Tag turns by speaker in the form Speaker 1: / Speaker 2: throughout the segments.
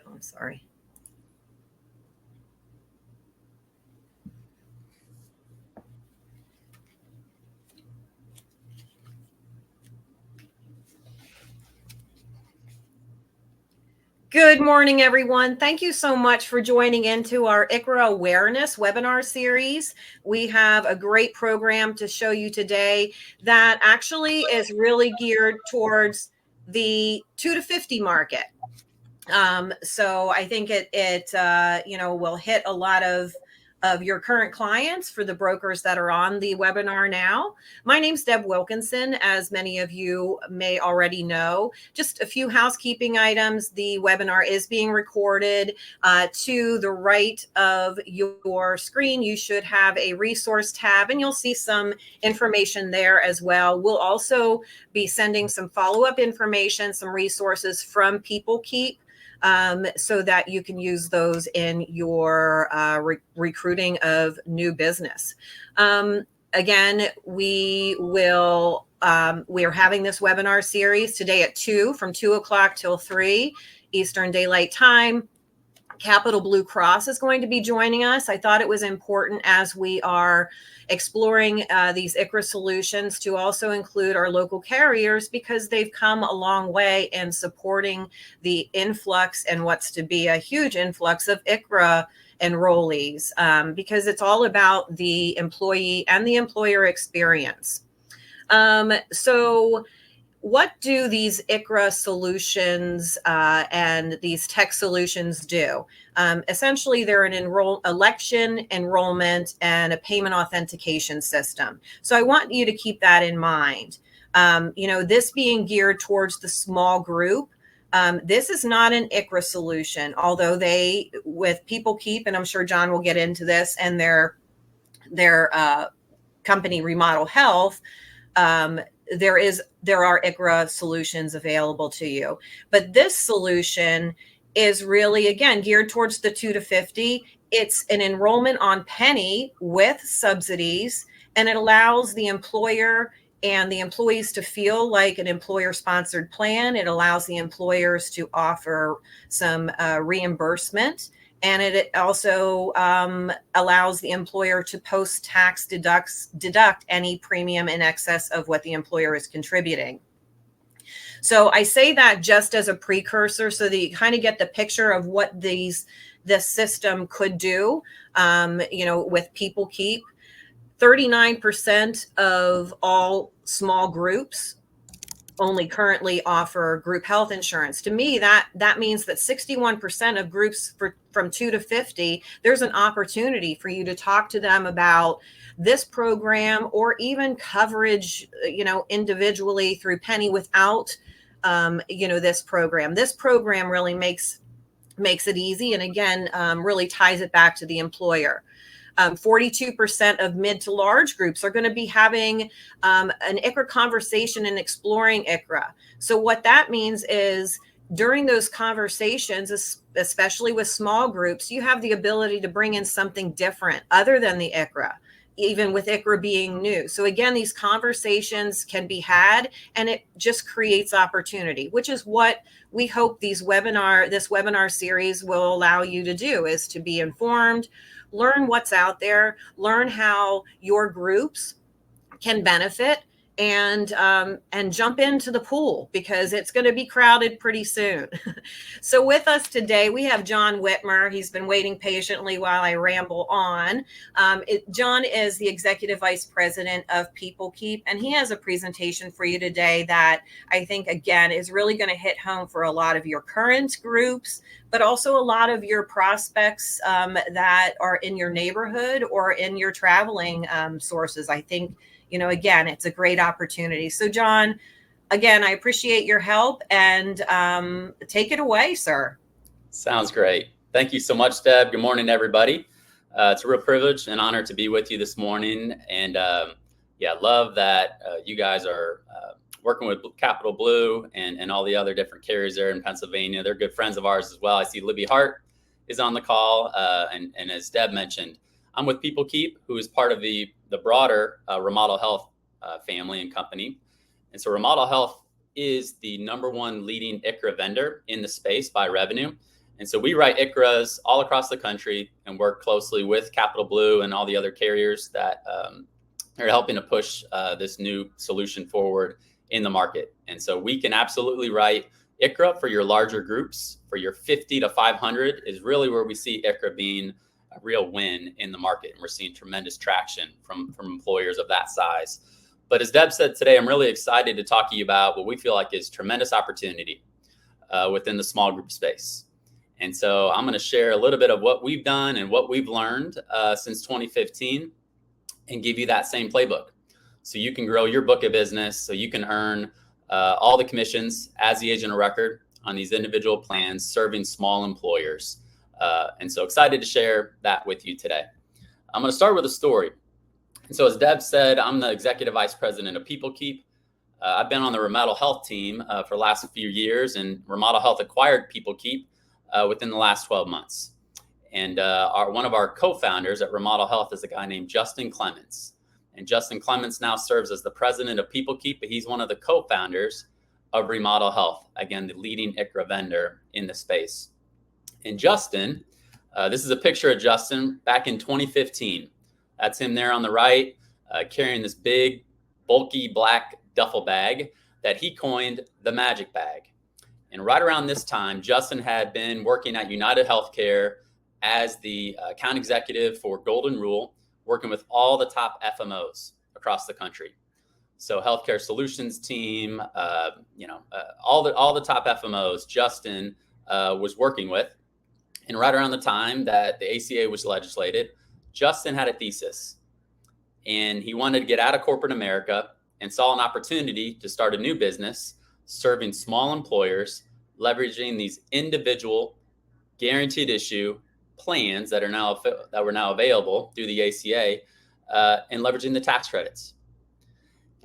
Speaker 1: go. I'm sorry. Good morning, everyone. Thank you so much for joining into our ICHRA Awareness webinar series. We have a great program to show you today that actually is really geared towards the 2 to 50 market. So I think it will hit a lot of your current clients for the brokers that are on the webinar now. My name's Deb Wilkinson, as many of you may already know. Just a few housekeeping items. The webinar is being recorded. To the right of your screen, you should have a resource tab, and you'll see some information there as well. We'll also be sending some follow-up information, some resources from Peoplekeep, so that you can use those in your recruiting of new business. Again, we are having this webinar series today at 2, from 2 o'clock till 3 Eastern Daylight Time. Capital Blue Cross is going to be joining us. I thought it was important, as we are exploring these ICHRA solutions, to also include our local carriers, because they've come a long way in supporting the influx and what's to be a huge influx of ICHRA enrollees, because it's all about the employee and the employer experience. So what do these ICHRA solutions and these tech solutions do? Essentially, they're an election enrollment and a payment authentication system. So I want you to keep that in mind. This being geared towards the small group, this is not an ICHRA solution, although they, with Peoplekeep, and I'm sure Jon will get into this, and their company Remodel Health, there are ICHRA solutions available to you. But this solution is really, again, geared towards the 2 to 50. It's an enrollment on penny with subsidies, and it allows the employer and the employees to feel like an employer-sponsored plan. It allows the employers to offer some reimbursement. And it also allows the employer to post-tax deduct any premium in excess of what the employer is contributing. So I say that just as a precursor, so that you kind of get the picture of what this system could do. With Peoplekeep, 39% of all small groups only currently offer group health insurance. To me, that means that 61% of groups from 2 to 50, there's an opportunity for you to talk to them about this program, or even coverage, individually through Penny without, this program. This program really makes it easy, and again, really ties it back to the employer. 42% of mid to large groups are going to be having an ICHRA conversation and exploring ICHRA. So what that means is, during those conversations, especially with small groups, you have the ability to bring in something different other than the ICHRA, even with ICHRA being new. So again, these conversations can be had, and it just creates opportunity, which is what we hope this webinar series will allow you to do, is to be informed, learn what's out there, learn how your groups can benefit, and jump into the pool, because it's going to be crowded pretty soon. So with us today, we have Jon Whitmer. He's been waiting patiently while I ramble on. Jon is the Executive Vice President of Peoplekeep, and he has a presentation for you today that I think, again, is really going to hit home for a lot of your current groups, but also a lot of your prospects that are in your neighborhood or in your traveling sources. I think, again, it's a great opportunity. So Jon, again, I appreciate your help, and take it away, sir.
Speaker 2: Sounds great. Thank you so much, Deb. Good morning, everybody. It's a real privilege and honor to be with you this morning. And love that you guys are working with Capital Blue and all the other different carriers there in Pennsylvania. They're good friends of ours as well. I see Libby Hart is on the call. And as Deb mentioned, I'm with Peoplekeep, who is part of the broader Remodel Health family and company. And so Remodel Health is the #1 leading ICHRA vendor in the space by revenue. And so we write ICHRAs all across the country and work closely with Capital Blue and all the other carriers that are helping to push this new solution forward in the market. And so we can absolutely write ICHRA for your larger groups. For your 50 to 500 is really where we see ICHRA being a real win in the market. And we're seeing tremendous traction from employers of that size. But as Deb said today, I'm really excited to talk to you about what we feel like is tremendous opportunity within the small group space. And so I'm going to share a little bit of what we've done and what we've learned since 2015 and give you that same playbook. So you can grow your book of business, so you can earn all the commissions as the agent of record on these individual plans serving small employers. And so excited to share that with you today. I'm going to start with a story. And so as Deb said, I'm the Executive Vice President of Peoplekeep. I've been on the Remodel Health team for the last few years, and Remodel Health acquired Peoplekeep within the last 12 months. And one of our co-founders at Remodel Health is a guy named Justin Clements. And Justin Clements now serves as the president of Peoplekeep, but he's one of the co-founders of Remodel Health, again, the leading ICHRA vendor in the space. And Justin, this is a picture of Justin back in 2015. That's him there on the right, carrying this big, bulky black duffel bag that he coined the magic bag. And right around this time, Justin had been working at United Healthcare as the account executive for Golden Rule, working with all the top FMOs across the country. So healthcare solutions team, all the top FMOs Justin was working with. And right around the time that the ACA was legislated, Justin had a thesis, and he wanted to get out of corporate America and saw an opportunity to start a new business serving small employers, leveraging these individual guaranteed issue plans that were now available through the ACA, and leveraging the tax credits.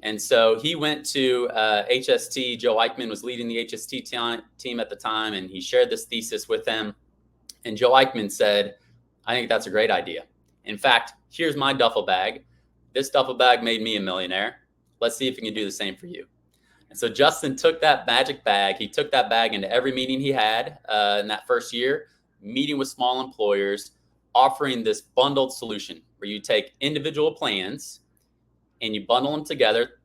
Speaker 2: And so he went to HST. Joe Eichmann was leading the HST team at the time, and he shared this thesis with them. And Joe Eichmann said, "I think that's a great idea. In fact, here's my duffel bag. This duffel bag made me a millionaire. Let's see if we can do the same for you." And so Justin took that magic bag. He took that bag into every meeting he had in that first year, meeting with small employers, offering this bundled solution where you take individual plans and you bundle them together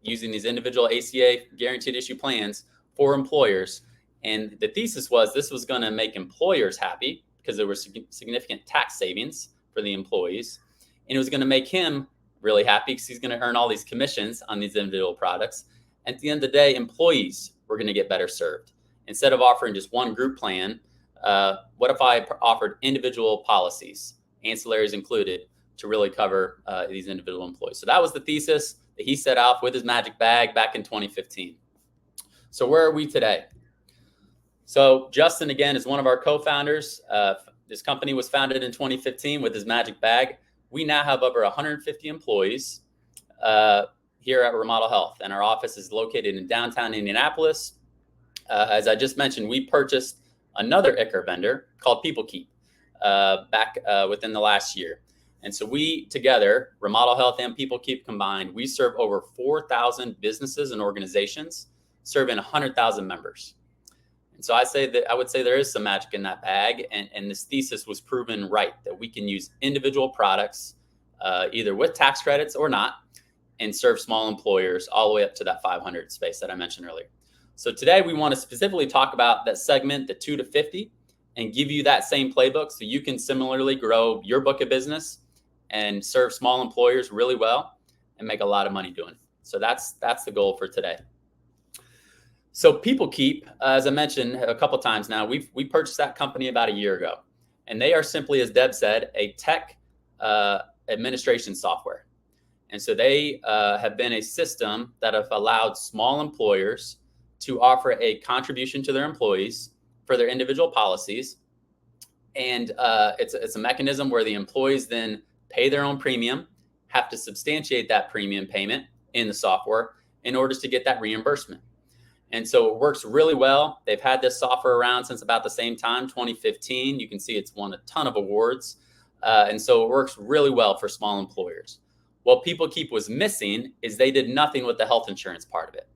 Speaker 2: using these individual ACA guaranteed issue plans for employers. And the thesis was this was going to make employers happy because there were significant tax savings for the employees. And it was going to make him really happy because he's going to earn all these commissions on these individual products. And at the end of the day, employees were going to get better served. Instead of offering just one group plan, what if I offered individual policies, ancillaries included, to really cover these individual employees? So that was the thesis that he set out with his magic bag back in 2015. So where are we today? So Justin, again, is one of our co-founders. This company was founded in 2015 with his magic bag. We now have over 150 employees here at Remodel Health, and our office is located in downtown Indianapolis. As I just mentioned, we purchased another ICHRA vendor called Peoplekeep back within the last year. And so we together, Remodel Health and Peoplekeep combined, we serve over 4,000 businesses and organizations, serving 100,000 members. And so I would say there is some magic in that bag, and this thesis was proven right, that we can use individual products, either with tax credits or not, and serve small employers all the way up to that 500 space that I mentioned earlier. So today we want to specifically talk about that segment, the 2 to 50, and give you that same playbook so you can similarly grow your book of business and serve small employers really well and make a lot of money doing it. So that's the goal for today. So Peoplekeep, as I mentioned a couple times now, we purchased that company about a year ago, and they are simply, as Deb said, a tech administration software. And so they have been a system that have allowed small employers to offer a contribution to their employees for their individual policies. And it's a mechanism where the employees then pay their own premium, have to substantiate that premium payment in the software in order to get that reimbursement. And so it works really well. They've had this software around since about the same time, 2015. You can see it's won a ton of awards. And so it works really well for small employers. What Peoplekeep was missing is they did nothing with the health insurance part of it.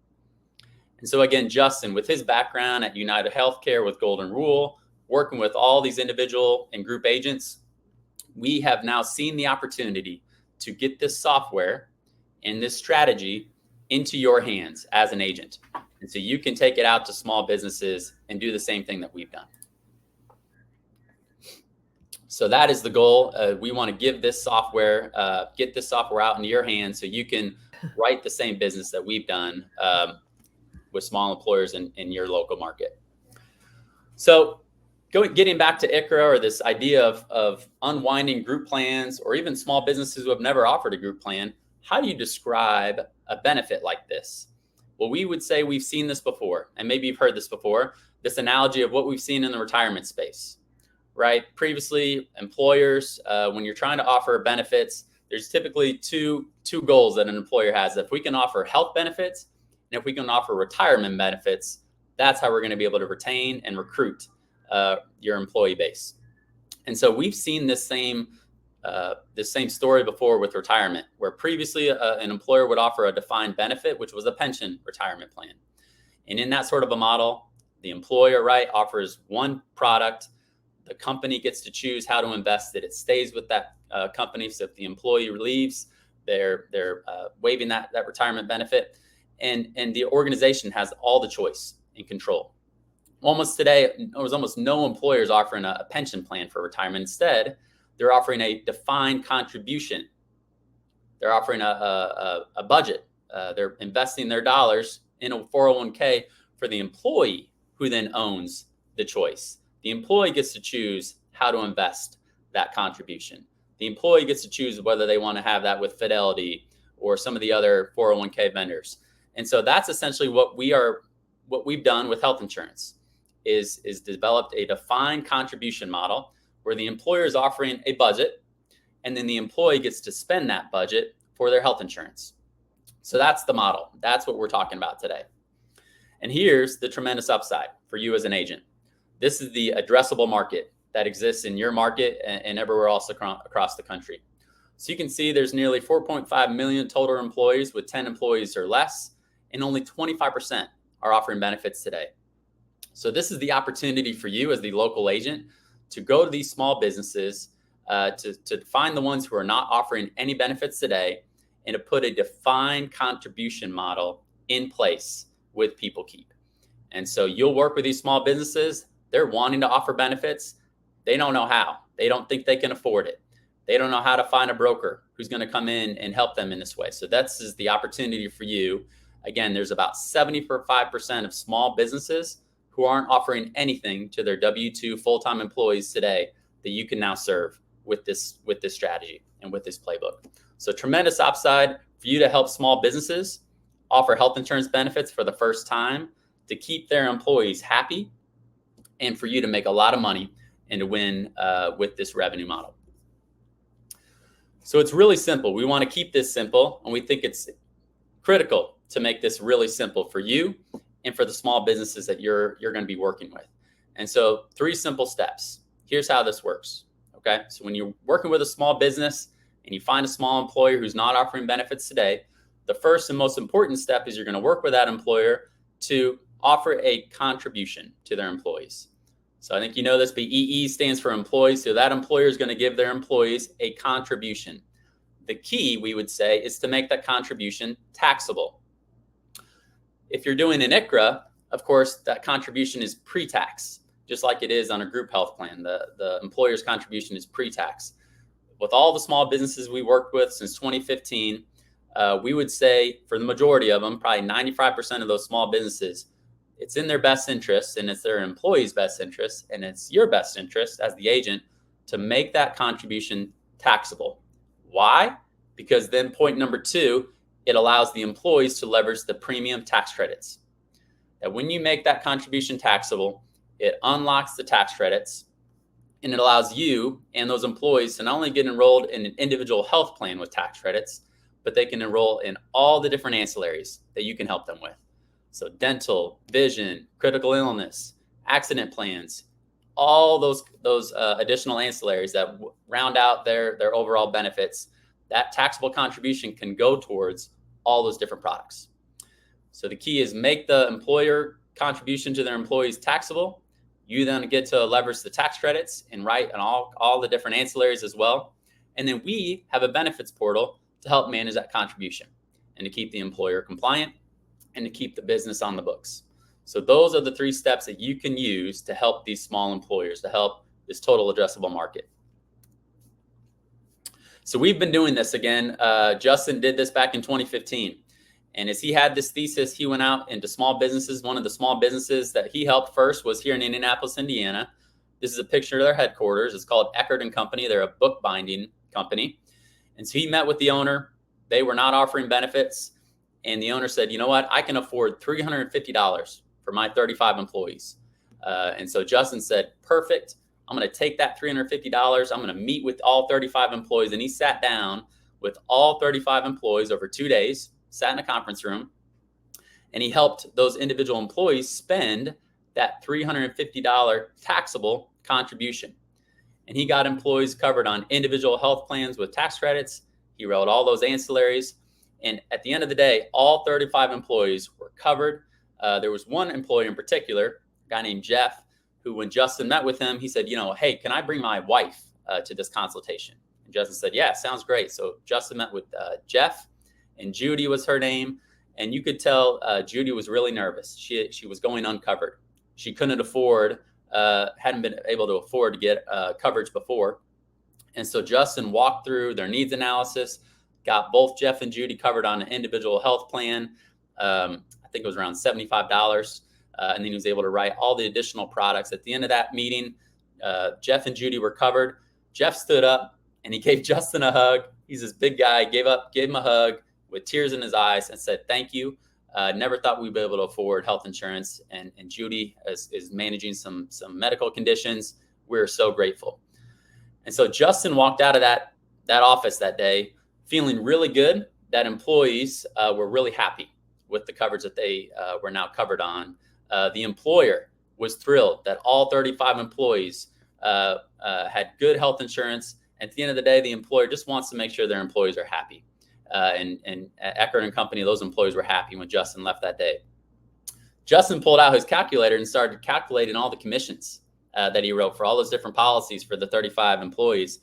Speaker 2: And so again, Justin, with his background at United Healthcare with Golden Rule, working with all these individual and group agents, we have now seen the opportunity to get this software and this strategy into your hands as an agent. And so you can take it out to small businesses and do the same thing that we've done. So that is the goal. We want to give this software, get this software out into your hands so you can write the same business that we've done with small employers in your local market. So getting back to ICHRA, or this idea of unwinding group plans, or even small businesses who have never offered a group plan, how do you describe a benefit like this? Well, we would say we've seen this before, and maybe you've heard this before, this analogy of what we've seen in the retirement space, right? Previously, employers, when you're trying to offer benefits, there's typically two goals that an employer has. If we can offer health benefits, and if we can offer retirement benefits, that's how we're going to be able to retain and recruit your employee base. And so we've seen this same story before with retirement, where previously an employer would offer a defined benefit, which was a pension retirement plan. And in that sort of a model, the employer, right, offers one product. The company gets to choose how to invest it. It stays with that company. So if the employee leaves, they're waiving that retirement benefit, and the organization has all the choice and control. Today, there was almost no employers offering a pension plan for retirement. Instead, they're offering a defined contribution. They're offering a budget. They're investing their dollars in a 401k for the employee, who then owns the choice. The employee gets to choose how to invest that contribution. The employee gets to choose whether they want to have that with Fidelity or some of the other 401k vendors. And so that's essentially what we've done with health insurance is developed a defined contribution model where the employer is offering a budget, and then the employee gets to spend that budget for their health insurance. So that's the model. That's what we're talking about today. And here's the tremendous upside for you as an agent. This is the addressable market that exists in your market and everywhere else across the country. So you can see there's nearly 4.5 million total employees with 10 employees or less, and only 25% are offering benefits today. So this is the opportunity for you as the local agent to go to these small businesses, to find the ones who are not offering any benefits today, and to put a defined contribution model in place with Peoplekeep. And so you'll work with these small businesses. They're wanting to offer benefits. They don't know how. They don't think they can afford it. They don't know how to find a broker who's going to come in and help them in this way. So that's the opportunity for you. Again, there's about 75% of small businesses who aren't offering anything to their W-2 full-time employees today that you can now serve with this strategy and with this playbook. So tremendous upside for you to help small businesses offer health insurance benefits for the first time, to keep their employees happy, and for you to make a lot of money and to win with this revenue model. So it's really simple. We want to keep this simple, and we think it's critical to make this really simple for you and for the small businesses that you're going to be working with. And so 3 simple steps. Here's how this works. Okay. So when you're working with a small business and you find a small employer who's not offering benefits today, the first and most important step is you're going to work with that employer to offer a contribution to their employees. So I think you know this, but EE stands for employees. So that employer is going to give their employees a contribution. The key, we would say, is to make that contribution taxable. If you're doing an ICHRA, of course, that contribution is pre-tax, just like it is on a group health plan. The employer's contribution is pre-tax. With all the small businesses we worked with since 2015, we would say for the majority of them, probably 95% of those small businesses, it's in their best interest, and it's their employees' best interest, and it's your best interest as the agent to make that contribution taxable. Why? Because then point number 2, it allows the employees to leverage the premium tax credits. That when you make that contribution taxable, it unlocks the tax credits, and it allows you and those employees to not only get enrolled in an individual health plan with tax credits, but they can enroll in all the different ancillaries that you can help them with. So dental, vision, critical illness, accident plans, all those additional ancillaries that round out their overall benefits, that taxable contribution can go towards all those different products. So the key is make the employer contribution to their employees taxable. You then get to leverage the tax credits and write on all the different ancillaries as well. And then we have a benefits portal to help manage that contribution and to keep the employer compliant and to keep the business on the books. So those are the 3 steps that you can use to help these small employers, to help this total addressable market. So we've been doing this again. Justin did this back in 2015. And as he had this thesis, he went out into small businesses. One of the small businesses that he helped first was here in Indianapolis, Indiana. This is a picture of their headquarters. It's called ICHRA Company. They're a bookbinding company. And so he met with the owner. They were not offering benefits. And the owner said, you know what? I can afford $350 for my 35 employees. And so Justin said, perfect. I'm going to take that $350. I'm going to meet with all 35 employees. And he sat down with all 35 employees over 2 days, sat in a conference room, and he helped those individual employees spend that $350 taxable contribution. And he got employees covered on individual health plans with tax credits. He wrote all those ancillaries. And at the end of the day, all 35 employees were covered. There was one employee in particular, a guy named Jeff, who when Justin met with him, he said, you know, hey, can I bring my wife to this consultation? And Justin said, yeah, sounds great. So Justin met with Jeff, and Judy was her name. And you could tell Judy was really nervous. She was going uncovered. She couldn't afford, hadn't been able to afford to get coverage before. And so Justin walked through their needs analysis, got both Jeff and Judy covered on an individual health plan. I think it was around $75. And then he was able to write all the additional products. At the end of that meeting, Jeff and Judy were covered. Jeff stood up and he gave Justin a hug. He's this big guy, gave him a hug with tears in his eyes and said, thank you. Never thought we'd be able to afford health insurance. And Judy is managing some medical conditions. We're so grateful. And so Justin walked out of that office that day feeling really good that employees were really happy with the coverage that they were now covered on. The employer was thrilled that all 35 employees had good health insurance. At the end of the day, the employer just wants to make sure their employees are happy. And at ICHRA Company, those employees were happy when Justin left that day. Justin pulled out his calculator and started calculating all the commissions that he wrote for all those different policies for the 35 employees.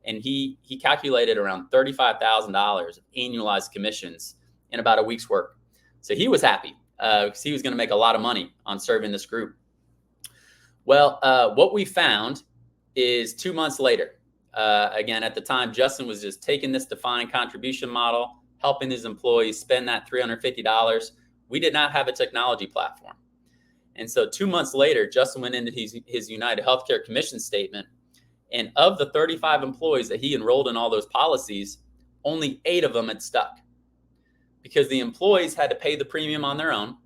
Speaker 2: And he calculated around $35,000 of annualized commissions in about a week's work. So he was happy because he was going to make a lot of money on serving this group. Well, what we found is 2 months later, again, at the time, Justin was just taking this defined contribution model, helping his employees spend that $350. We did not have a technology platform. And so 2 months later, Justin went into his United Healthcare commission statement. And of the 35 employees that he enrolled in all those policies, only 8 of them had stuck because the employees had to pay the premium on their own.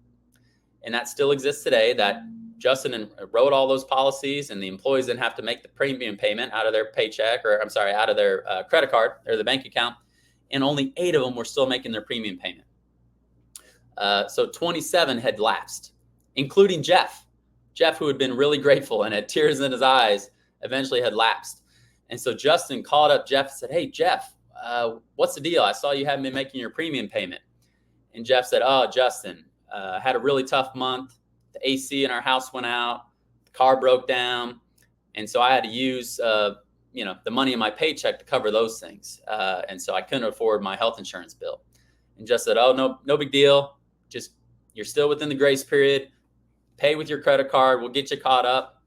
Speaker 2: And that still exists today, that Justin wrote all those policies and the employees didn't have to make the premium payment out of their paycheck, or I'm sorry, out of their credit card or the bank account. And only 8 of them were still making their premium payment. So 27 had lapsed, including Jeff. Jeff, who had been really grateful and had tears in his eyes, eventually had lapsed. And so Justin called up Jeff and said, hey, Jeff, what's the deal? I saw you hadn't been making your premium payment. And Jeff said, oh, Justin, had a really tough month. The AC in our house went out. The car broke down. And so I had to use, the money in my paycheck to cover those things. And so I couldn't afford my health insurance bill. And Jeff said, oh, no big deal. Just, you're still within the grace period. Pay with your credit card. We'll get you caught up.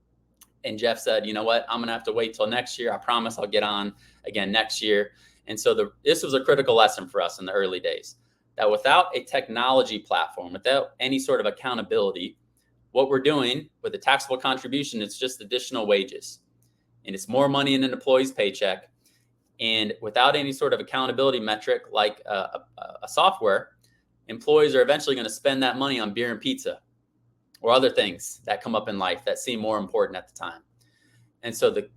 Speaker 2: And Jeff said, you know what? I'm going to have to wait till next year. I promise I'll get on again next year. And so this was a critical lesson for us in the early days, that without a technology platform, without any sort of accountability, what we're doing with a taxable contribution, it's just additional wages. And it's more money in an employee's paycheck. And without any sort of accountability metric like a software, employees are eventually going to spend that money on beer and pizza or other things that come up in life that seem more important at the time. And so the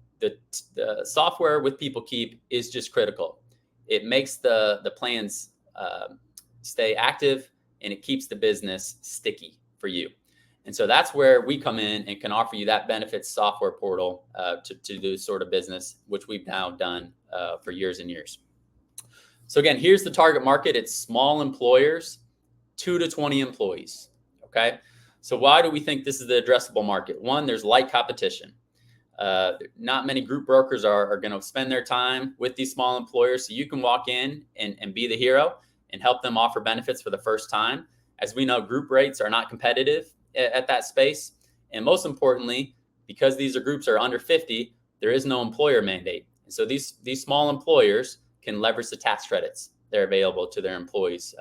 Speaker 2: software with Peoplekeep is just critical. It makes the plans stay active, and it keeps the business sticky for you. And so that's where we come in and can offer you that benefits software portal to do this sort of business, which we've now done for years and years. So again, here's the target market. It's small employers, 2 to 20 employees. Okay. So why do we think this is the addressable market? One, there's light competition. Not many group brokers are going to spend their time with these small employers. So you can walk in and be the hero and help them offer benefits for the first time. As we know, group rates are not competitive at that space. And most importantly, because these groups are under 50, there is no employer mandate. And so these small employers can leverage the tax credits that are available to their employees.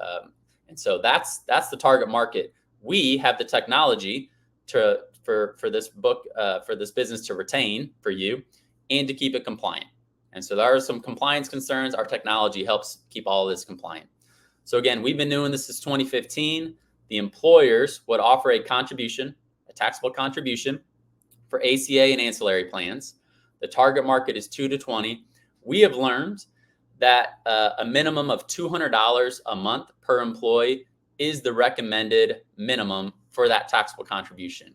Speaker 2: And so that's the target market. We have the technology for this book, for this business to retain for you and to keep it compliant. And so there are some compliance concerns. Our technology helps keep all of this compliant. So again, we've been doing this since 2015. The employers would offer a contribution, a taxable contribution for ACA and ancillary plans. The target market is 2 to 20. We have learned that a minimum of $200 a month per employee is the recommended minimum for that taxable contribution.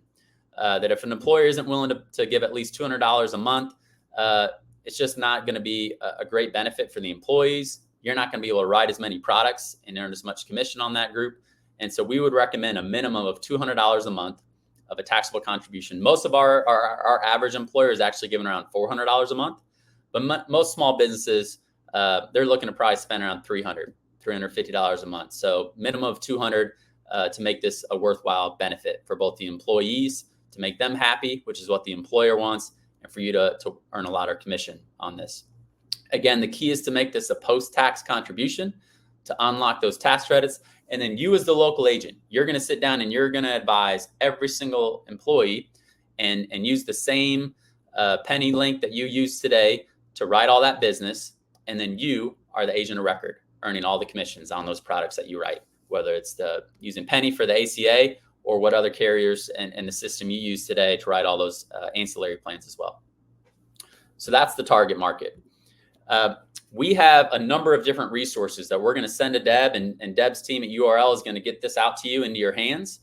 Speaker 2: That if an employer isn't willing to give at least $200 a month, it's just not going to be a great benefit for the employees. You're not going to be able to write as many products and earn as much commission on that group. And so we would recommend a minimum of $200 a month of a taxable contribution. Most of our average employer is actually giving around $400 a month, but most small businesses, they're looking to probably spend around $350 a month. So minimum of $200 to make this a worthwhile benefit for both the employees, to make them happy, which is what the employer wants, and for you to earn a lot of commission on this. Again, the key is to make this a post-tax contribution to unlock those tax credits. And then you as the local agent, you're going to sit down and you're going to advise every single employee and use the same penny link that you use today to write all that business. And then you are the agent of record, earning all the commissions on those products that you write, whether it's using Penny for the ACA or what other carriers and the system you use today to write all those ancillary plans as well. So that's the target market. We have a number of different resources that we're going to send to Deb, and Deb's team at URL is going to get this out to you into your hands.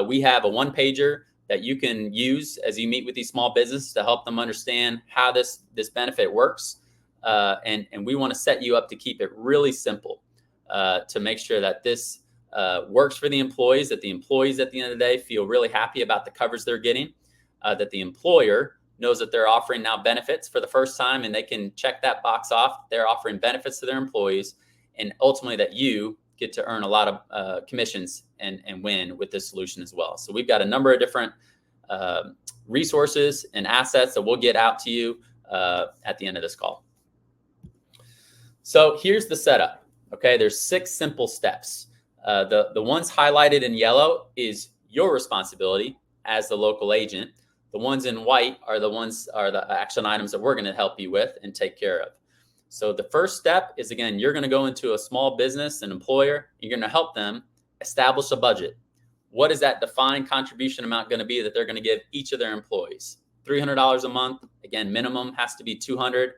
Speaker 2: We have a one-pager that you can use as you meet with these small businesses to help them understand how this benefit works. And we want to set you up to keep it really simple to make sure that this works for the employees, that the employees at the end of the day feel really happy about the coverage they're getting, that the employer knows that they're offering now benefits for the first time and they can check that box off. They're offering benefits to their employees, and ultimately that you get to earn a lot of commissions and win with this solution as well. So we've got a number of different resources and assets that we'll get out to you at the end of this call. So here's the setup. Okay, there's 6 simple steps. The ones highlighted in yellow is your responsibility as the local agent. The ones in white are the action items that we're going to help you with and take care of. So the first step is, again, you're going to go into a small business, an employer. You're going to help them establish a budget. What is that defined contribution amount going to be that they're going to give each of their employees? $300 a month. Again, minimum has to be $200.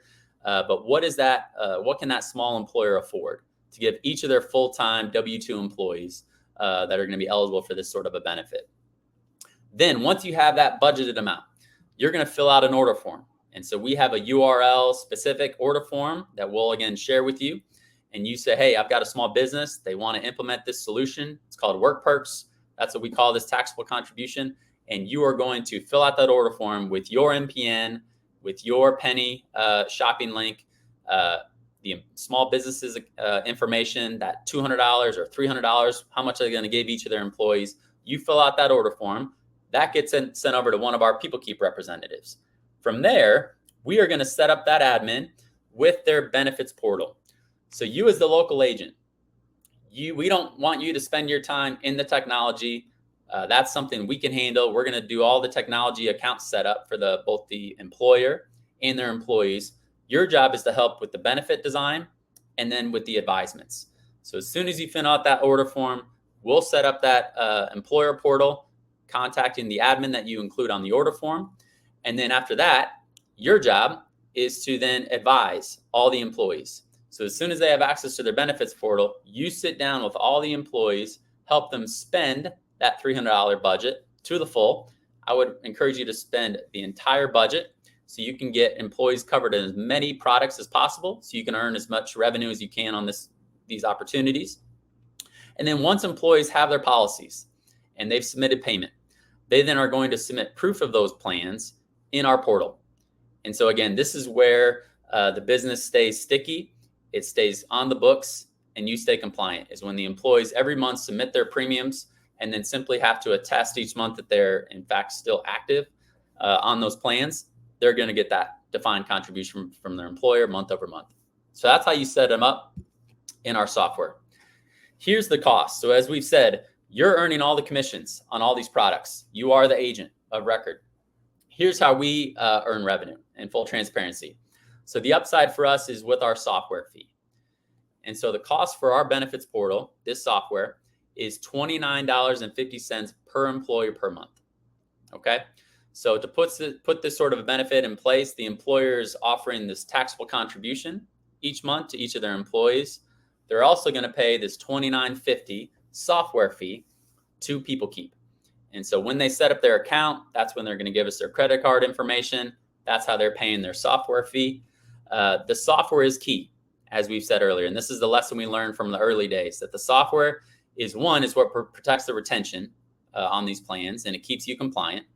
Speaker 2: But what is that? What can that small employer afford to give each of their full-time W-2 employees that are going to be eligible for this sort of a benefit? Then once you have that budgeted amount, you're going to fill out an order form. And so we have a URL specific order form that we'll again share with you. And you say, hey, I've got a small business. They want to implement this solution. It's called Work Perks. That's what we call this taxable contribution. And you are going to fill out that order form with your MPN, with your Penny shopping link, the small businesses information, that $200 or $300, how much are they going to give each of their employees? You fill out that order form. That gets sent over to one of our Peoplekeep representatives. From there, we are going to set up that admin with their benefits portal. So you as the local agent, we don't want you to spend your time in the technology. That's something we can handle. We're going to do all the technology account setup for both the employer and their employees. Your job is to help with the benefit design and then with the advisements. So as soon as you fill out that order form, we'll set up that employer portal, contacting the admin that you include on the order form. And then after that, your job is to then advise all the employees. So as soon as they have access to their benefits portal, you sit down with all the employees, help them spend that $300 budget to the full. I would encourage you to spend the entire budget so you can get employees covered in as many products as possible, so you can earn as much revenue as you can on these opportunities. And then once employees have their policies and they've submitted payment, They then are going to submit proof of those plans in our portal. And so again, this is where the business stays sticky, it stays on the books, and you stay compliant, is when the employees every month submit their premiums and then simply have to attest each month that they're in fact still active on those plans. They're going to get that defined contribution from their employer month over month. So that's how you set them up in our software. Here's the cost. So as we've said, you're earning all the commissions on all these products. You are the agent of record. Here's how we earn revenue in full transparency. So the upside for us is with our software fee. And so the cost for our benefits portal, this software, is $29.50 per employee per month. Okay. So to put this sort of a benefit in place, the employer is offering this taxable contribution each month to each of their employees. They're also going to pay this $29.50 software fee to Peoplekeep. And so when they set up their account, that's when they're going to give us their credit card information. That's how they're paying their software fee. The software is key, as we've said earlier. And this is the lesson we learned from the early days, that the software is what protects the retention on these plans, and it keeps you compliant.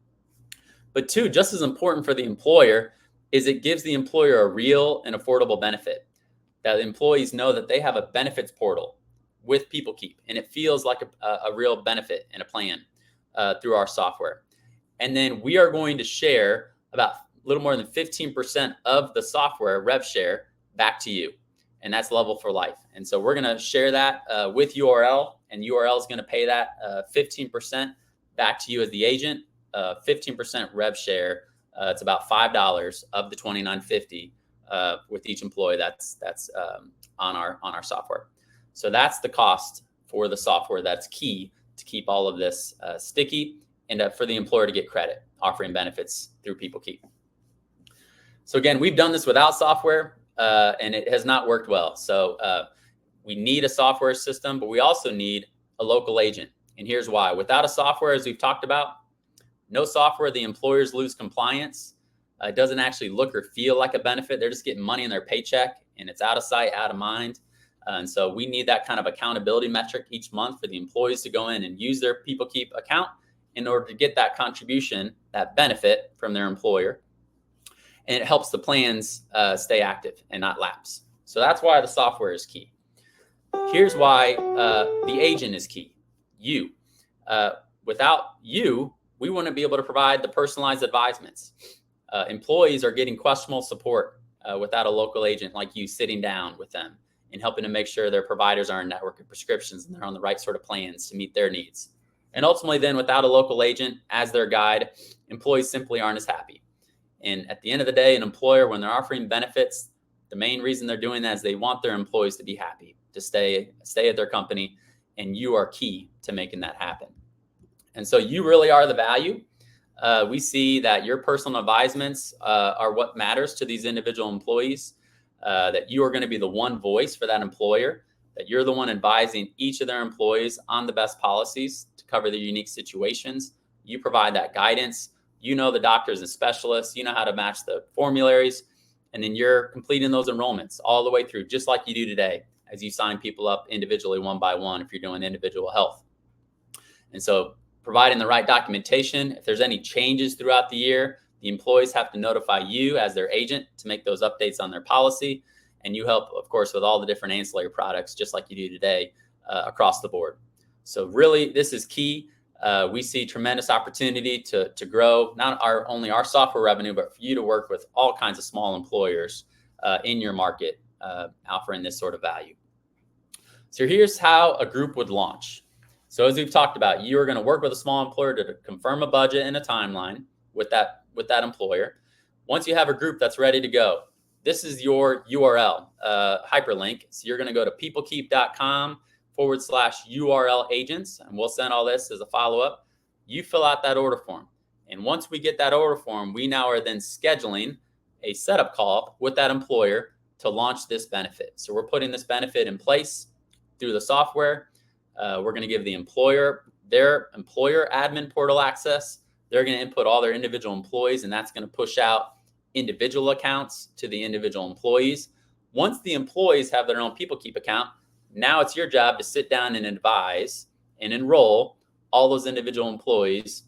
Speaker 2: But two, just as important for the employer, is it gives the employer a real and affordable benefit. That employees know that they have a benefits portal with Peoplekeep, and it feels like a real benefit in a plan through our software. And then we are going to share about a little more than 15% of the software rev share back to you. And that's level for life. And so we're going to share that with URL, and URL is going to pay that 15% back to you as the agent. 15% rev share. It's about $5 of the $29.50 with each employee that's on our software. So that's the cost for the software. That's key to keep all of this sticky, and for the employer to get credit, offering benefits through Peoplekeep. So again, we've done this without software, and it has not worked well. So we need a software system, but we also need a local agent. And here's why. Without a software, as we've talked about, no software, the employers lose compliance. It doesn't actually look or feel like a benefit. They're just getting money in their paycheck, and it's out of sight, out of mind. And so we need that kind of accountability metric each month for the employees to go in and use their Peoplekeep account in order to get that contribution, that benefit from their employer. And it helps the plans stay active and not lapse. So that's why the software is key. Here's why the agent is key. You. Without you, we wouldn't be able to provide the personalized advisements. Employees are getting questionable support without a local agent like you sitting down with them and helping to make sure their providers are in network of prescriptions and they're on the right sort of plans to meet their needs. And ultimately then, without a local agent as their guide, employees simply aren't as happy. And at the end of the day, an employer, when they're offering benefits, the main reason they're doing that is they want their employees to be happy, to stay at their company, and you are key to making that happen. And so you really are the value. We see that your personal advisements are what matters to these individual employees, that you are going to be the one voice for that employer, that you're the one advising each of their employees on the best policies to cover their unique situations. You provide that guidance. You know the doctors and specialists. You know how to match the formularies. And then you're completing those enrollments all the way through, just like you do today, as you sign people up individually one by one if you're doing individual health. And so providing the right documentation. If there's any changes throughout the year, the employees have to notify you as their agent to make those updates on their policy. And you help, of course, with all the different ancillary products, just like you do today across the board. So really, this is key. We see tremendous opportunity to grow not only our software revenue, but for you to work with all kinds of small employers in your market, offering this sort of value. So here's how a group would launch. So as we've talked about, you are going to work with a small employer to confirm a budget and a timeline with that employer. Once you have a group that's ready to go, this is your URL hyperlink. So you're going to go to peoplekeep.com/URL agents, and we'll send all this as a follow-up. You fill out that order form. And once we get that order form, we now are then scheduling a setup call with that employer to launch this benefit. So we're putting this benefit in place through the software. We're going to give the employer their employer admin portal access. They're going to input all their individual employees, and that's going to push out individual accounts to the individual employees. Once the employees have their own Peoplekeep account, now it's your job to sit down and advise and enroll all those individual employees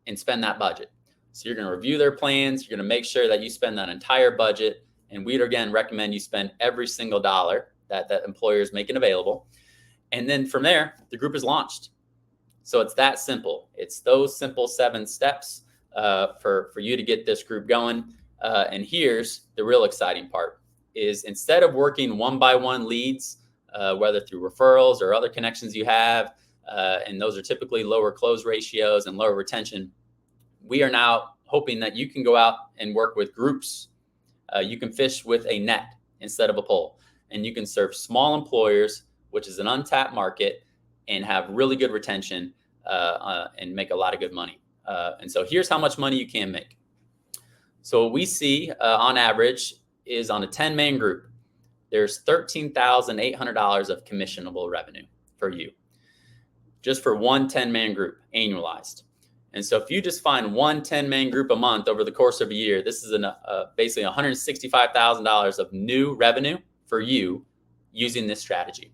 Speaker 2: and spend that budget. So you're going to review their plans. You're going to make sure that you spend that entire budget. And we'd again recommend you spend every single dollar that employer is making available. And then from there, the group is launched. So it's that simple. It's those simple 7 steps for you to get this group going. And here's the real exciting part is instead of working one-by-one leads, whether through referrals or other connections you have, and those are typically lower close ratios and lower retention, we are now hoping that you can go out and work with groups. You can fish with a net instead of a pole, and you can serve small employers, which is an untapped market, and have really good retention and make a lot of good money. And so here's how much money you can make. So what we see on average is on a 10-man group, there's $13,800 of commissionable revenue for you, just for one 10-man group annualized. And so if you just find one 10-man group a month over the course of a year, this is basically $165,000 of new revenue for you using this strategy.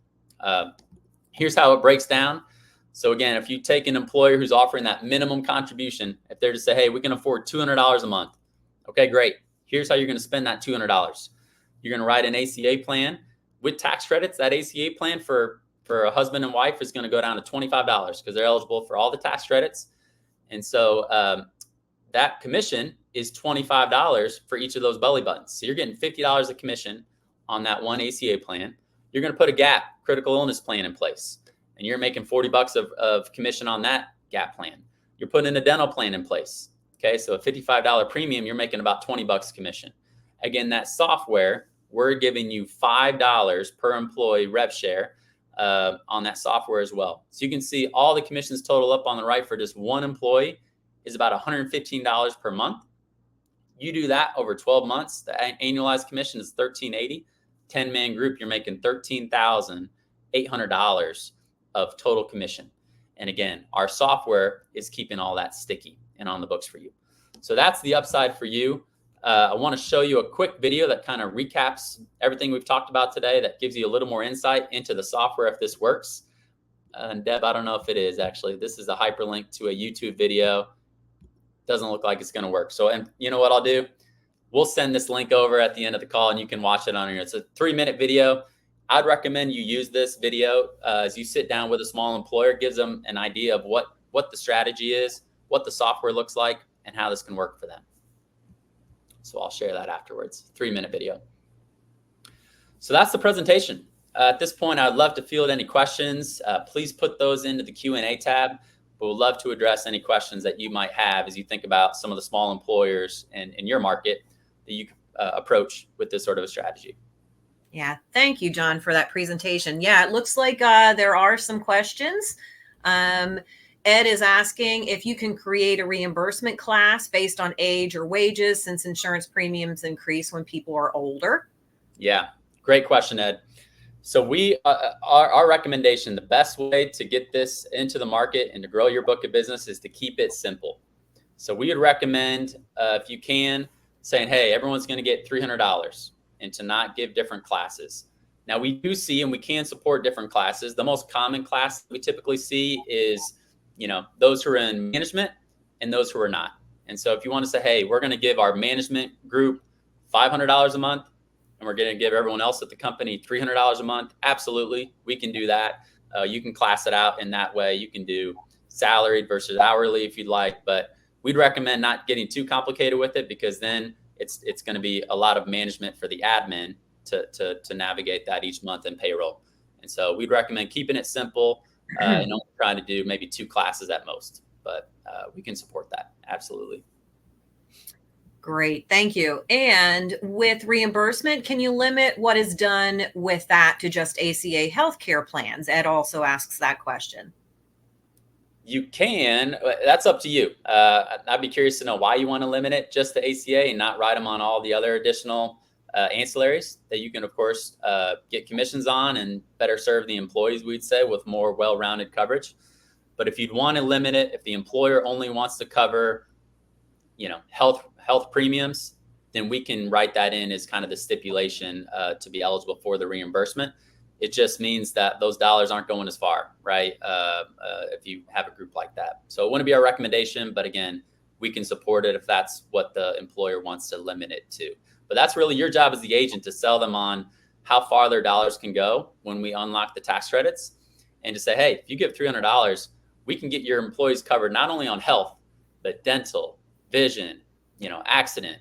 Speaker 2: Here's how it breaks down. So again, if you take an employer who's offering that minimum contribution, if they're to say, hey, we can afford $200 a month. Okay, great. Here's how you're going to spend that $200. You're going to write an ACA plan with tax credits. That ACA plan for a husband and wife is going to go down to $25 because they're eligible for all the tax credits. And so that commission is $25 for each of those belly buttons. So you're getting $50 of commission on that one ACA plan. You're going to put a GAP, critical illness plan in place, and you're making $40 of commission on that GAP plan. You're putting a dental plan in place. Okay, so a $55 premium, you're making about $20 commission. Again, that software, we're giving you $5 per employee rev share on that software as well. So you can see all the commissions total up on the right for just one employee is about $115 per month. You do that over 12 months, the annualized commission is $1,380. 10-man group, you're making $13,800 of total commission. And again, our software is keeping all that sticky and on the books for you. So that's the upside for you. I want to show you a quick video that kind of recaps everything we've talked about today, that gives you a little more insight into the software if this works. And Deb, I don't know if it is actually. This is a hyperlink to a YouTube video. Doesn't look like it's going to work. So, and you know what I'll do? We'll send this link over at the end of the call and you can watch it on here. It's a 3-minute video. I'd recommend you use this video as you sit down with a small employer. It gives them an idea of what the strategy is, what the software looks like, and how this can work for them. So I'll share that afterwards. 3-minute video. So that's the presentation. At this point, I'd love to field any questions. Please put those into the Q&A tab. But we'd love to address any questions that you might have as you think about some of the small employers in your market that you can approach with this sort of a strategy.
Speaker 1: Yeah, thank you, Jon, for that presentation. Yeah, it looks like there are some questions. Ed is asking if you can create a reimbursement class based on age or wages, since insurance premiums increase when people are older.
Speaker 2: Yeah, great question, Ed. So our recommendation, the best way to get this into the market and to grow your book of business is to keep it simple. So we would recommend, if you can, saying, hey, everyone's going to get $300 and to not give different classes. Now we do see, and we can support different classes. The most common class we typically see is, those who are in management and those who are not. And so if you want to say, hey, we're going to give our management group $500 a month, and we're going to give everyone else at the company $300 a month, absolutely, we can do that. You can class it out in that way. You can do salaried versus hourly if you'd like, but we'd recommend not getting too complicated with it, because then it's going to be a lot of management for the admin to navigate that each month in payroll. And so we'd recommend keeping it simple and only trying to do maybe 2 classes at most, but we can support that. Absolutely.
Speaker 1: Great. Thank you. And with reimbursement, can you limit what is done with that to just ACA healthcare plans? Ed also asks that question.
Speaker 2: You can. That's up to you. I'd be curious to know why you want to limit it just to ACA and not write them on all the other additional ancillaries that you can, of course, get commissions on and better serve the employees, we'd say, with more well-rounded coverage. But if you'd want to limit it, if the employer only wants to cover, health premiums, then we can write that in as kind of the stipulation to be eligible for the reimbursement. It just means that those dollars aren't going as far, right? If you have a group like that. So it wouldn't be our recommendation, but again, we can support it if that's what the employer wants to limit it to. But that's really your job as the agent, to sell them on how far their dollars can go when we unlock the tax credits, and to say, hey, if you give $300, we can get your employees covered not only on health, but dental, vision, accident,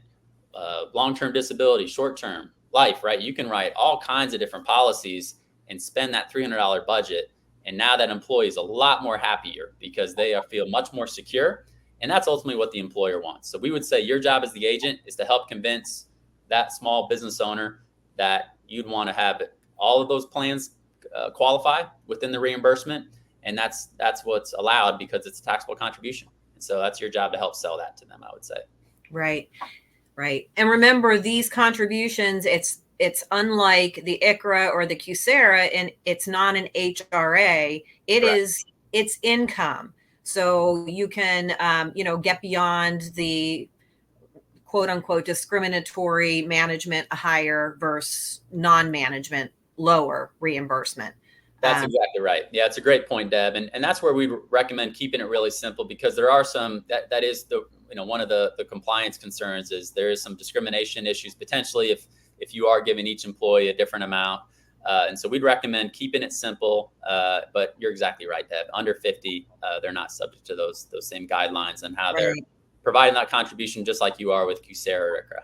Speaker 2: long-term disability, short-term, life, right? You can write all kinds of different policies and spend that $300 budget. And now that employee is a lot more happier because they feel much more secure. And that's ultimately what the employer wants. So we would say your job as the agent is to help convince that small business owner that you'd want to have all of those plans qualify within the reimbursement. And that's what's allowed because it's a taxable contribution. And so that's your job to help sell that to them, I would say.
Speaker 1: Right. Right. And remember, these contributions, it's unlike the ICHRA or the ICHRA, and it's not an HRA. It's income. So you can, get beyond the quote unquote discriminatory management higher versus non-management lower reimbursement.
Speaker 2: That's exactly right. Yeah, it's a great point, Deb. And that's where we recommend keeping it really simple, because there are some, that is the, one of the compliance concerns is there is some discrimination issues potentially if you are giving each employee a different amount. And so we'd recommend keeping it simple. But you're exactly right, Deb. Under 50, they're not subject to those same guidelines and how they're providing that contribution, just like you are with ICHRA or ICHRA.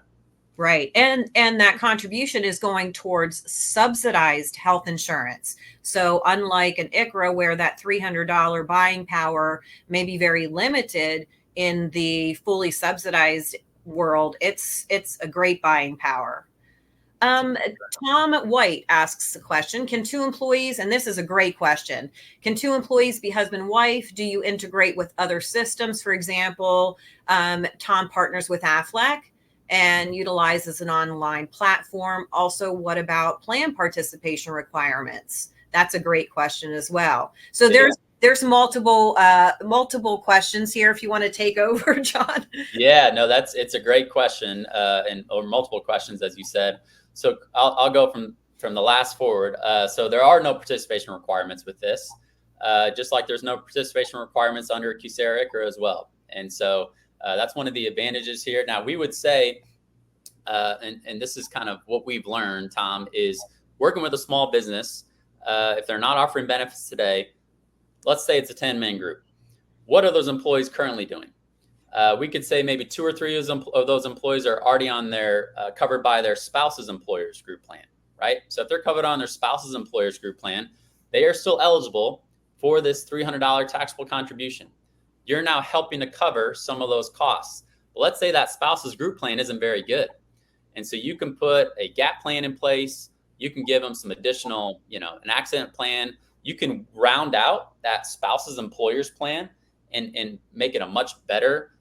Speaker 1: Right. And that contribution is going towards subsidized health insurance. So unlike an ICHRA where that $300 buying power may be very limited, in the fully subsidized world, it's a great buying power. Tom White asks a question. Can two employees, and this is a great question, can two employees be husband and wife? Do you integrate with other systems? For example, Tom partners with Aflac and utilizes an online platform. Also, what about plan participation requirements? That's a great question as well. So there's multiple questions here if you want to take over, Jon.
Speaker 2: Yeah, no, it's a great question, or multiple questions, as you said. So I'll go from the last forward. So there are no participation requirements with this, just like there's no participation requirements under ICHRA as well. And so that's one of the advantages here. Now we would say, and this is kind of what we've learned, Tom, is working with a small business, if they're not offering benefits today, let's say it's a 10-man group. What are those employees currently doing? We could say maybe 2 or 3 of those employees are already on their covered by their spouse's employer's group plan, right? So if they're covered on their spouse's employer's group plan, they are still eligible for this $300 taxable contribution. You're now helping to cover some of those costs. But let's say that spouse's group plan isn't very good. And so you can put a gap plan in place. You can give them some additional, an accident plan. You can round out that spouse's employer's plan and make it a much better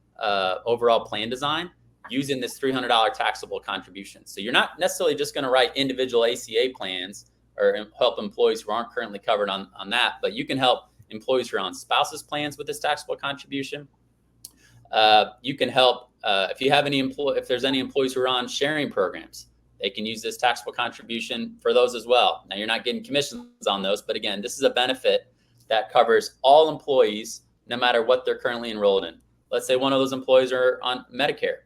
Speaker 2: overall plan design using this $300 taxable contribution. So you're not necessarily just going to write individual ACA plans or help employees who aren't currently covered on that, but you can help employees who are on spouses plans with this taxable contribution. You can help if you have if there's any employees who are on sharing programs, they can use this taxable contribution for those as well. Now you're not getting commissions on those, but again, this is a benefit that covers all employees no matter what they're currently enrolled in. Let's say one of those employees are on Medicare.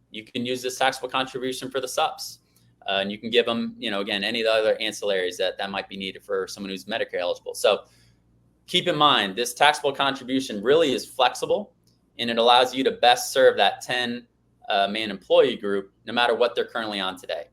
Speaker 2: You can use this taxable contribution for the subs. And you can give them, again, any of the other ancillaries that might be needed for someone who's Medicare eligible. So keep in mind, this taxable contribution really is flexible, and it allows you to best serve that 10-man employee group no matter what they're currently on today.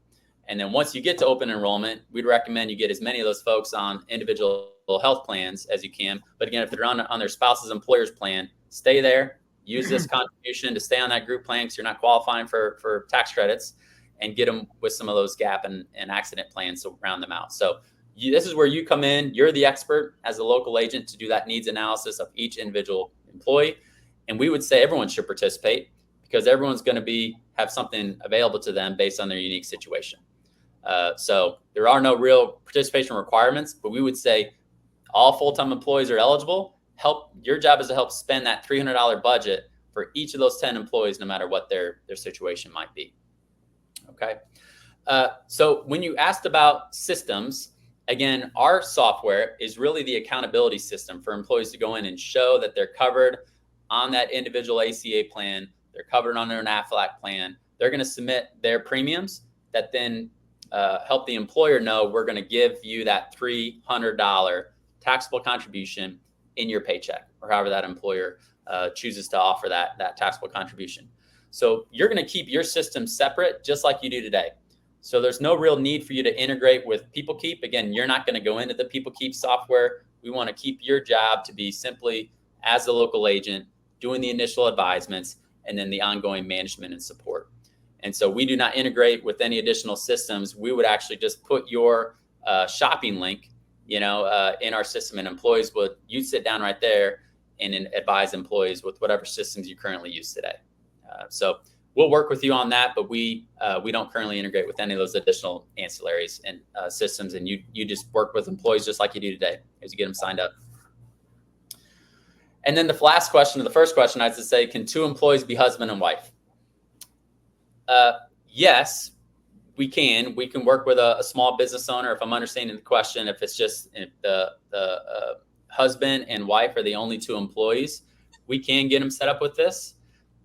Speaker 2: And then once you get to open enrollment, we'd recommend you get as many of those folks on individual health plans as you can. But again, if they're on their spouse's employer's plan, stay there, use this contribution to stay on that group plan because you're not qualifying for tax credits, and get them with some of those gap and accident plans to round them out. So this is where you come in. You're the expert as a local agent to do that needs analysis of each individual employee. And we would say everyone should participate because everyone's going to have something available to them based on their unique situation. So there are no real participation requirements, but we would say all full-time employees are eligible. Your job is to help spend that $300 budget for each of those 10 employees, no matter what their situation might be. Okay. So when you asked about systems, again, our software is really the accountability system for employees to go in and show that they're covered on that individual ACA plan. They're covered under an AFLAC plan. They're going to submit their premiums that then help the employer know we're going to give you that $300 taxable contribution in your paycheck, or however that employer chooses to offer that taxable contribution. So you're going to keep your system separate just like you do today. So there's no real need for you to integrate with Peoplekeep. Again, you're not going to go into the Peoplekeep software. We want to keep your job to be simply as a local agent, doing the initial advisements, and then the ongoing management and support. And so we do not integrate with any additional systems. We would actually just put your shopping link, in our system, and employees you'd sit down right there and advise employees with whatever systems you currently use today. So we'll work with you on that, but we don't currently integrate with any of those additional ancillaries and systems. And you just work with employees just like you do today as you get them signed up. And then the last question, or the first question, I have to say, can two employees be husband and wife? Yes, we can. We can work with a small business owner. If I'm understanding the question, if it's just if the husband and wife are the only two employees, we can get them set up with this.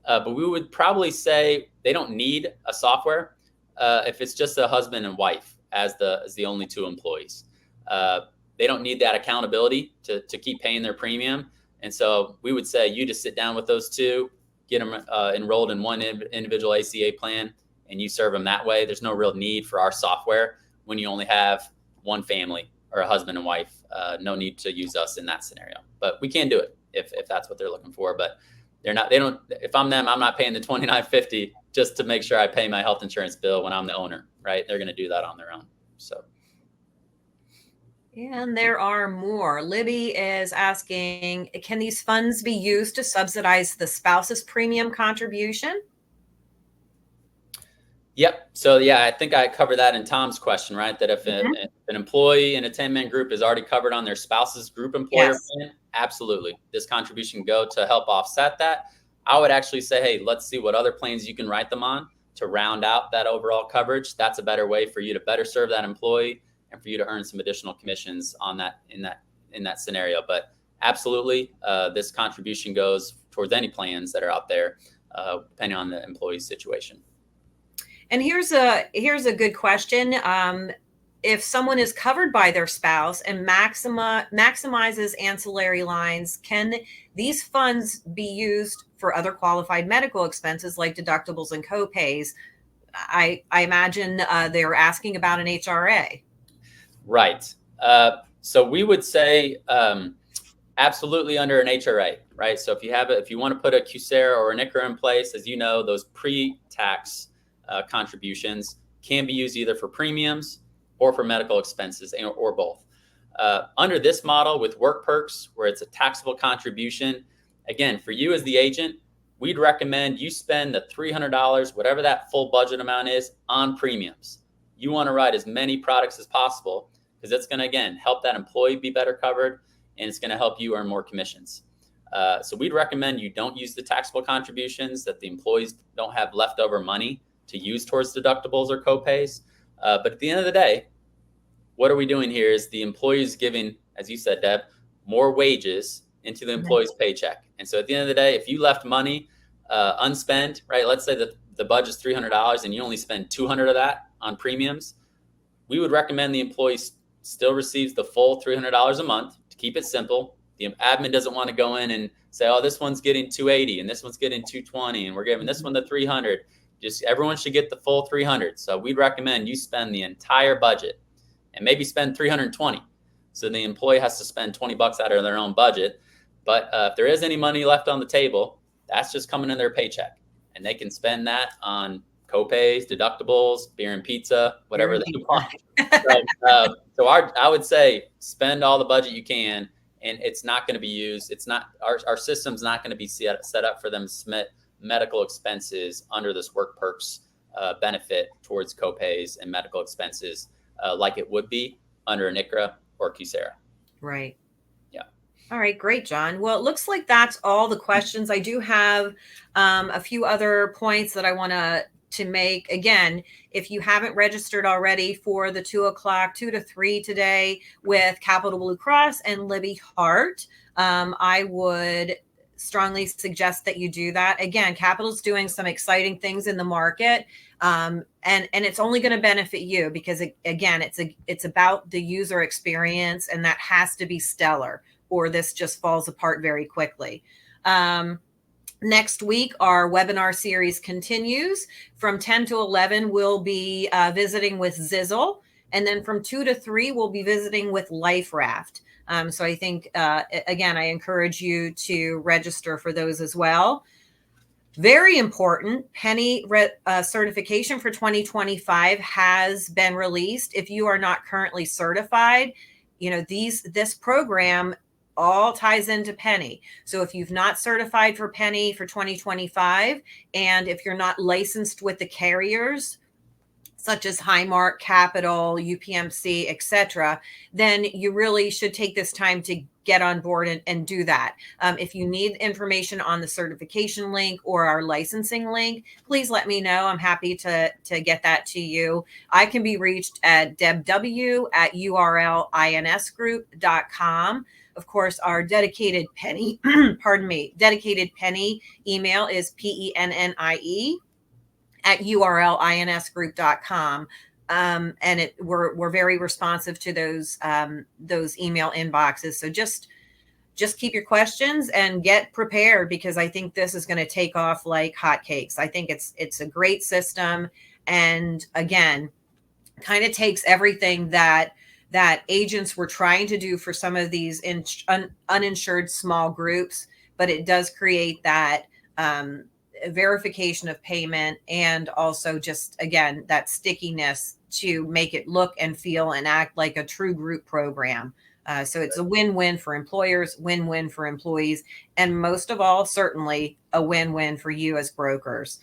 Speaker 2: But we would probably say they don't need a software if it's just a husband and wife as the only two employees. They don't need that accountability to keep paying their premium. And so we would say you just sit down with those two, get them enrolled in one individual ACA plan, and you serve them that way. There's no real need for our software when you only have one family or a husband and wife. No need to use us in that scenario. But we can do it if that's what they're looking for. But if I'm them, I'm not paying the $29.50 just to make sure I pay my health insurance bill when I'm the owner, right? They're going to do that on their own. So.
Speaker 1: And there are more. Libby is asking, can these funds be used to subsidize the spouse's premium contribution?
Speaker 2: Yep. So yeah, I think I covered that in Tom's question, right? That if an employee in a 10-man group is already covered on their spouse's group employer plan, absolutely, this contribution go to help offset that. I would actually say, hey, let's see what other plans you can write them on to round out that overall coverage. That's a better way for you to better serve that employee and for you to earn some additional commissions on that in that scenario. But absolutely, this contribution goes towards any plans that are out there, depending on the employee's situation.
Speaker 1: And here's a good question. If someone is covered by their spouse and maximizes ancillary lines, can these funds be used for other qualified medical expenses like deductibles and copays? I imagine they're asking about an HRA.
Speaker 2: Right. So we would say absolutely under an HRA, right? So if you want to put a QSERA or an ICHRA in place, as you know, those pre-tax contributions can be used either for premiums or for medical expenses, or both. Under this model with work perks, where it's a taxable contribution, again, for you as the agent, we'd recommend you spend the $300, whatever that full budget amount is, on premiums. You want to write as many products as possible because it's going to, again, help that employee be better covered, and it's going to help you earn more commissions. So we'd recommend you don't use the taxable contributions, that the employees don't have leftover money to use towards deductibles or copays. But at the end of the day, what are we doing here is the employee is giving, as you said, Deb, more wages into the employee's paycheck. And so at the end of the day, if you left money unspent, right, let's say that the budget's $300 and you only spend $200 of that on premiums, we would recommend the employee still receives the full $300 a month to keep it simple. The admin doesn't want to go in and say, oh, this one's getting $280 and this one's getting $220 and we're giving this one the $300. Just everyone should get the full $300. So we'd recommend you spend the entire budget and maybe spend $320. So the employee has to spend $20 out of their own budget. But if there is any money left on the table, that's just coming in their paycheck. And they can spend that on copays, deductibles, beer and pizza, whatever they want. So I would say spend all the budget you can, and it's not going to be used. It's not our system's not going to be set up for them to submit medical expenses under this work perks benefit towards copays and medical expenses like it would be under an ICHRA or QSERA.
Speaker 1: Right.
Speaker 2: Yeah.
Speaker 1: All right, great, Jon. Well, it looks like that's all the questions. I do have a few other points that I want to to make, again, if you haven't registered already for the 2 to 3 today with Capital Blue Cross and Libby Hart, I would strongly suggest that you do that. Again, Capital's doing some exciting things in the market. And it's only going to benefit you because again, it's about the user experience, and that has to be stellar, or this just falls apart very quickly. Next week, our webinar series continues. From 10 to 11, we'll be visiting with Zizzle. And then from 2 to 3, we'll be visiting with Life Raft. So I think, again, I encourage you to register for those as well. Very important, Penny certification for 2025 has been released. If you are not currently certified, this program all ties into Penny. So if you've not certified for Penny for 2025, and if you're not licensed with the carriers, such as Highmark, Capital, UPMC, etc., then you really should take this time to get on board and do that. If you need information on the certification link or our licensing link, please let me know. I'm happy to get that to you. I can be reached at debw@urlinsgroup.com. Of course, our dedicated Penny, dedicated Penny email is pennie@urlinsgroup.com. And we're very responsive to those email inboxes. So just keep your questions and get prepared, because I think this is going to take off like hotcakes. I think it's a great system. And again, kind of takes everything that agents were trying to do for some of these uninsured small groups, but it does create that verification of payment, and also just, again, that stickiness to make it look and feel and act like a true group program. So it's a win-win for employers, win-win for employees, and most of all, certainly a win-win for you as brokers.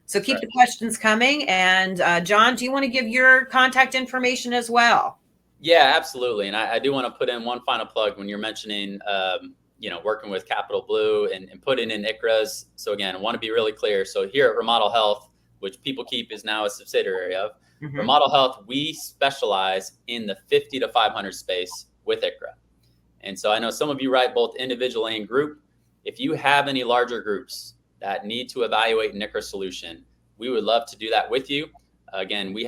Speaker 1: So keep the questions coming. And Jon, do you want to give your contact information as well?
Speaker 2: Yeah, absolutely. And I do want to put in one final plug when you're mentioning, working with Capital Blue and putting in ICHRAs. So again, I want to be really clear. So here at Remodel Health, which Peoplekeep is now a subsidiary of, Remodel Health, we specialize in the 50 to 500 space with ICHRA. And so I know some of you write both individual and group. If you have any larger groups that need to evaluate an ICHRA solution, we would love to do that with you. Again, we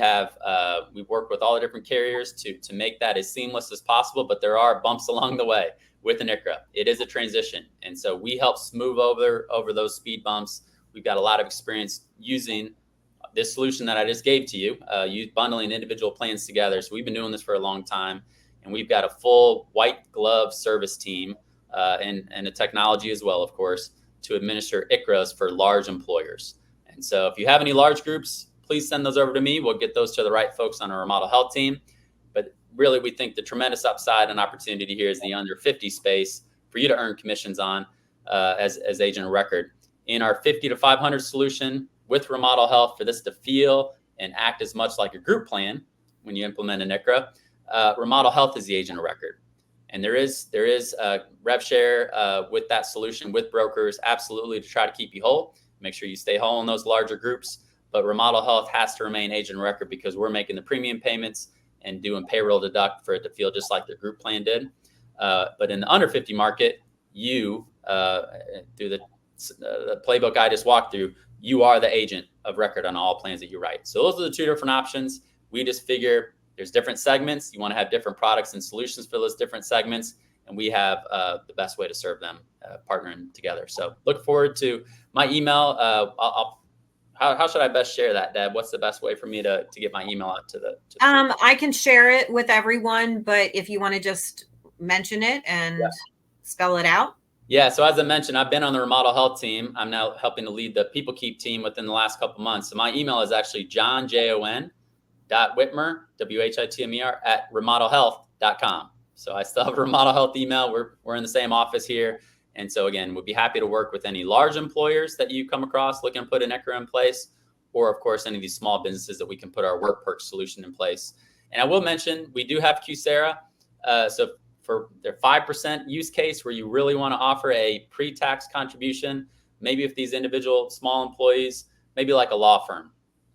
Speaker 2: work with all the different carriers to make that as seamless as possible, but there are bumps along the way with an ICHRA. It is a transition. And so we help smooth over those speed bumps. We've got a lot of experience using this solution that I just gave to you, bundling individual plans together. So we've been doing this for a long time, and we've got a full white glove service team and a technology as well, of course, to administer ICHRAs for large employers. And so if you have any large groups, please send those over to me. We'll get those to the right folks on our Remodel Health team. But really, we think the tremendous upside and opportunity here is the under 50 space for you to earn commissions on as agent of record. In our 50 to 500 solution with Remodel Health, for this to feel and act as much like a group plan when you implement an ICHRA, Remodel Health is the agent of record. And there is rev share with that solution with brokers, absolutely, to try to keep you whole, make sure you stay whole in those larger groups. But Remodel Health has to remain agent of record because we're making the premium payments and doing payroll deduct for it to feel just like the group plan did. But in the under 50 market, you, through the playbook I just walked through, you are the agent of record on all plans that you write. So those are the two different options. We just figure there's different segments. You want to have different products and solutions for those different segments. And we have the best way to serve them, partnering together. So look forward to my email. How should I best share that, Deb? What's the best way for me to get my email out to the
Speaker 1: I can share it with everyone, but if you want to just mention it and spell it out.
Speaker 2: Yeah. So as I mentioned, I've been on the Remodel Health team. I'm now helping to lead the Peoplekeep team within the last couple of months. So my email is actually Jon.Whitmer, WHITMER @remodelhealth.com. So I still have a Remodel Health email. We're in the same office here. And so again, we'd be happy to work with any large employers that you come across looking to put an ICHRA in place, or of course, any of these small businesses that we can put our work perk solution in place. And I will mention, we do have QSERA. So for their 5% use case where you really want to offer a pre-tax contribution, maybe if these individual small employees maybe like a law firm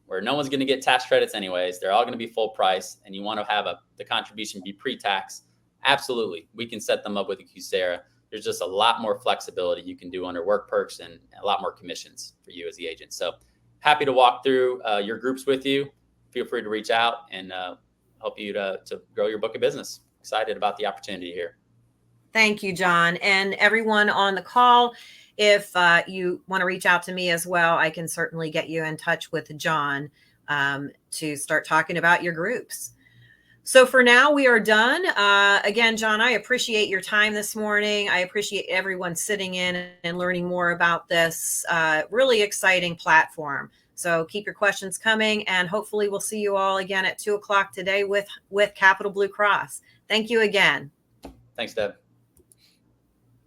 Speaker 2: where no one's going to get tax credits anyways. They're all going to be full price, and you want to have the contribution be pre-tax. Absolutely. We can set them up with a QSERA. There's just a lot more flexibility you can do under work perks and a lot more commissions for you as the agent. So happy to walk through your groups with you. Feel free to reach out and help you to grow your book of business. Excited about the opportunity here.
Speaker 1: Thank you, Jon. And everyone on the call, if you want to reach out to me as well, I can certainly get you in touch with Jon to start talking about your groups. So for now, we are done. Again, Jon, I appreciate your time this morning. I appreciate everyone sitting in and learning more about this really exciting platform. So keep your questions coming, and hopefully we'll see you all again at 2 o'clock today with Capital Blue Cross. Thank you again.
Speaker 2: Thanks, Deb.